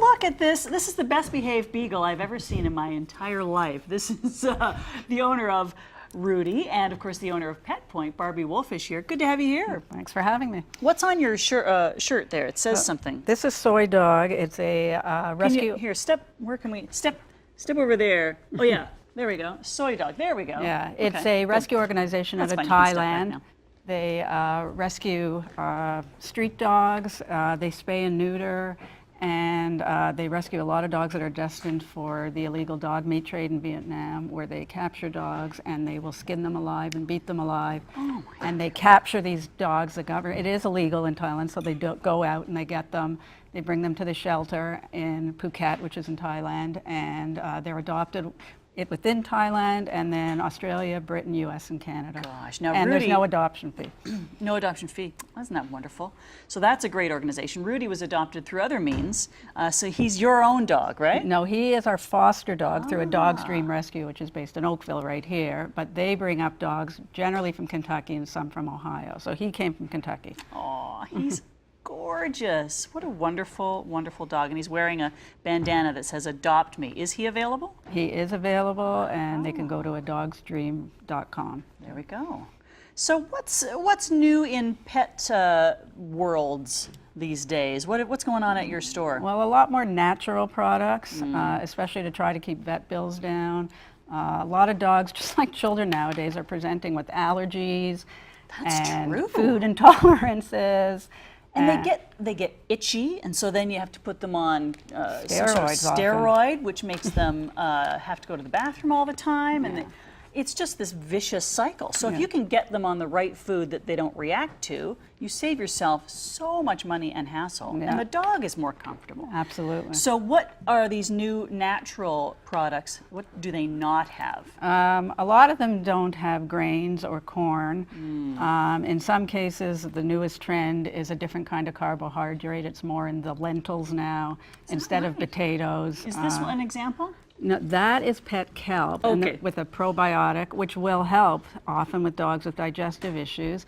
look at this. This is the best behaved beagle I've ever seen in my entire life. This is the owner of Rudy, and of course the owner of Pet Pointe, Barbie Wolfish here. Good to have you here. Thanks for having me. What's on your shirt there? It says something. This is Soy Dog. It's a rescue. Here, where can we, step over there. Oh yeah, there we go. Soy Dog, there we go. Yeah, it's a rescue organization out of Thailand. They rescue street dogs, they spay and neuter, and they rescue a lot of dogs that are destined for the illegal dog meat trade in Vietnam, where they capture dogs and they will skin them alive and beat them alive. Oh and they capture these dogs. It is illegal in Thailand, so they don't go out and they get them. They bring them to the shelter in Phuket, which is in Thailand, and they're adopted within Thailand, and then Australia, Britain, US, and Canada. Gosh, now and Rudy, there's no adoption fee. No adoption fee. Isn't that wonderful? So that's a great organization. Rudy was adopted through other means, so he's your own dog, right? No, he is our foster dog through a Dog's Dream Rescue, which is based in Oakville right here, but they bring up dogs generally from Kentucky and some from Ohio. So he came from Kentucky. Oh, he's gorgeous. What a wonderful, wonderful dog. And he's wearing a bandana that says "Adopt Me." Is he available? He is available, and they can go to adogsdream.com. There we go. So what's new in pet worlds these days? What's going on at your store? Well, a lot more natural products, especially to try to keep vet bills down. A lot of dogs, just like children nowadays, are presenting with allergies and food intolerances. And they get itchy, and so then you have to put them on some sort of Steroids steroid, which makes them have to go to the bathroom all the time, and it's just this vicious cycle. So if you can get them on the right food that they don't react to, you save yourself so much money and hassle, and the dog is more comfortable. Absolutely. So what are these new natural products? What do they not have? A lot of them don't have grains or corn. In some cases, the newest trend is a different kind of carbohydrate. It's more in the lentils now instead of potatoes. Is this an example? No, that is pet kelp with a probiotic, which will help often with dogs with digestive issues.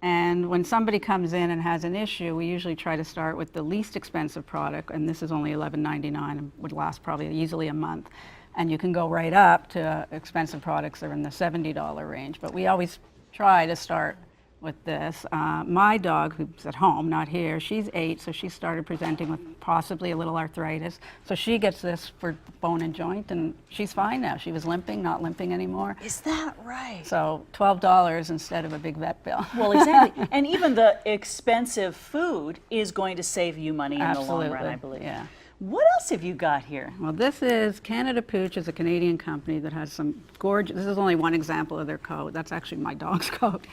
And when somebody comes in and has an issue, we usually try to start with the least expensive product, and this is only $11.99 and would last probably easily a month. And you can go right up to expensive products that are in the $70 range. But we always try to start with this. My dog, who's at home, not here, she's 8, so she started presenting with possibly a little arthritis. So she gets this for bone and joint, and she's fine now. She was limping, not limping anymore. Is that right? So $12 instead of a big vet bill. Well, exactly. And even the expensive food is going to save you money in the long run, I believe. Yeah. What else have you got here? Well, this is Canada Pooch, is a Canadian company that has some gorgeous, this is only one example of their coat. That's actually my dog's coat.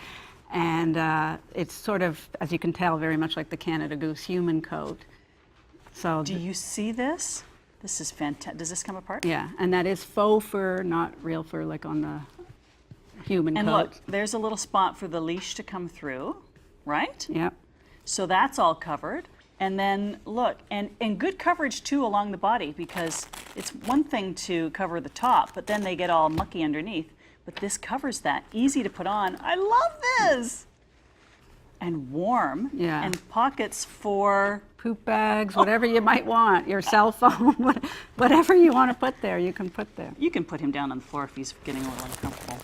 And it's sort of, as you can tell, very much like the Canada Goose human coat. So do you see this? This is fantastic. Does this come apart? Yeah, and that is faux fur, not real fur like on the human coat. And look, there's a little spot for the leash to come through, right? Yep. So that's all covered. And then look, and good coverage too along the body, because it's one thing to cover the top, but then they get all mucky underneath. But this covers that. Easy to put on. I love this. And warm. Yeah. And pockets for poop bags, whatever you might want. Your cell phone, whatever you want to put there, you can put there. You can put him down on the floor if he's getting a little uncomfortable.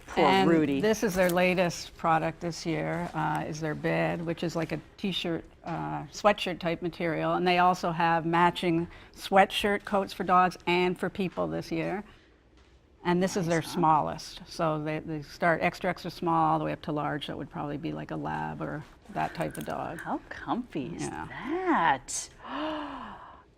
Poor Rudy. This is their latest product this year, is their bed, which is like a t-shirt, sweatshirt type material. And they also have matching sweatshirt coats for dogs and for people this year. And this is their smallest. So they start extra small all the way up to large. That would probably be like a lab or that type of dog. How comfy is that?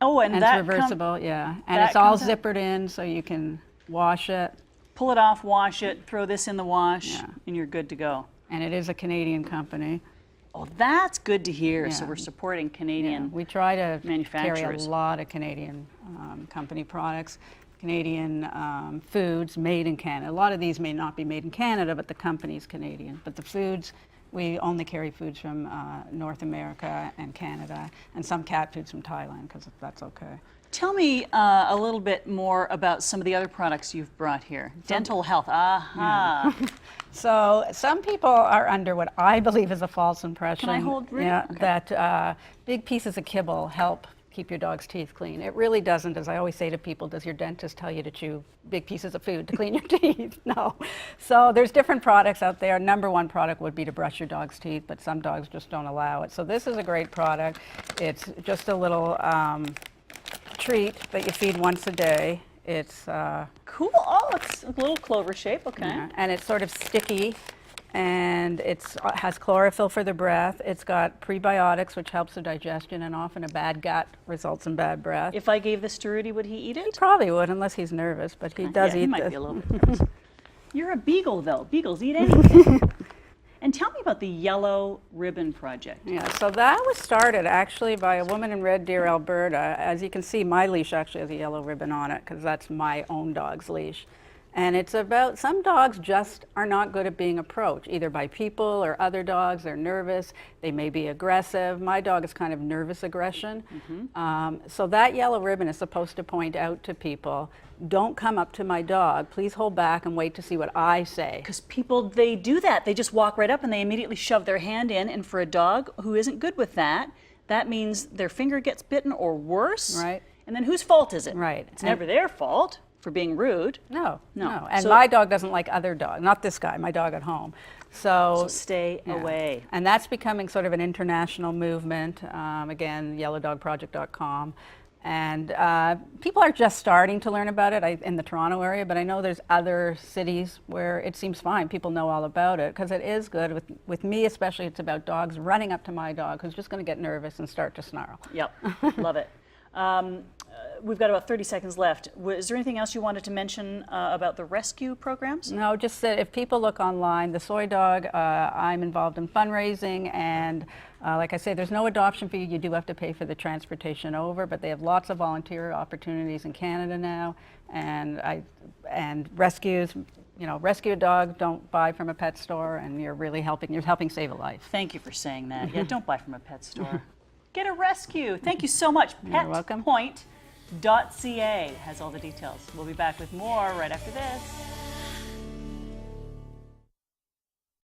Oh, and it's reversible, yeah. And it's all zippered in, so you can wash it. Pull it off, wash it, throw this in the wash, and you're good to go. And it is a Canadian company. Oh, that's good to hear. So we're supporting Canadian We try to manufacturers. Carry a lot of Canadian company products. Canadian foods made in Canada. A lot of these may not be made in Canada, but the company's Canadian. But the foods, we only carry foods from North America and Canada, and some cat foods from Thailand, because that's okay. Tell me a little bit more about some of the other products you've brought here. Dental health, aha. Yeah. So some people are under what I believe is a false impression. Can I hold Rudy? Yeah, that big pieces of kibble help keep your dog's teeth clean. It really doesn't, as I always say to people, does your dentist tell you to chew big pieces of food to clean your teeth? No. So there's different products out there. Number one product would be to brush your dog's teeth, but some dogs just don't allow it. So this is a great product. It's just a little treat that you feed once a day. It's cool. Oh, it's a little clover shape. Okay. yeah, and it's sort of sticky, and it has chlorophyll for the breath. It's got prebiotics, which helps the digestion, and often a bad gut results in bad breath. If I gave this to Rudy, would he eat He it? probably would, unless he's nervous, but he does Yeah, eat he might this. be a little bit nervous. You're a beagle, though. Beagles eat anything. And tell me about the Yellow Ribbon Project. Yeah, so that was started actually by a woman in Red Deer, Alberta. As you can see, my leash actually has a yellow ribbon on it because that's my own dog's leash. And it's about some dogs just are not good at being approached, either by people or other dogs. They're nervous, they may be aggressive. My dog is kind of nervous aggression. So that yellow ribbon is supposed to point out to people, don't come up to my dog, please hold back and wait to see what I say. Because people, they do that. They just walk right up and they immediately shove their hand in. And for a dog who isn't good with that, that means their finger gets bitten or worse. Right. And then whose fault is it? Right. It's never their fault for being rude. No. And So- my dog doesn't like other dogs, not this guy, my dog at home. So stay yeah. away. And that's becoming sort of an international movement. Again, yellowdogproject.com. And people are just starting to learn about it in the Toronto area, but I know there's other cities where it seems fine. People know all about it because it is good. With me especially, it's about dogs running up to my dog who's just going to get nervous and start to snarl. Yep, love it. We've got about 30 seconds left. Is there anything else you wanted to mention about the rescue programs? No, just that if people look online, the Soy Dog, I'm involved in fundraising, and like I say, there's no adoption fee. You do have to pay for the transportation over, but they have lots of volunteer opportunities in Canada now, and rescues. You know, rescue a dog, don't buy from a pet store, and you're really helping. You're helping save a life. Thank you for saying that. Yeah, don't buy from a pet store. Get a rescue. Thank you so much. You're welcome. PetPointe.ca has all the details. We'll be back with more right after this.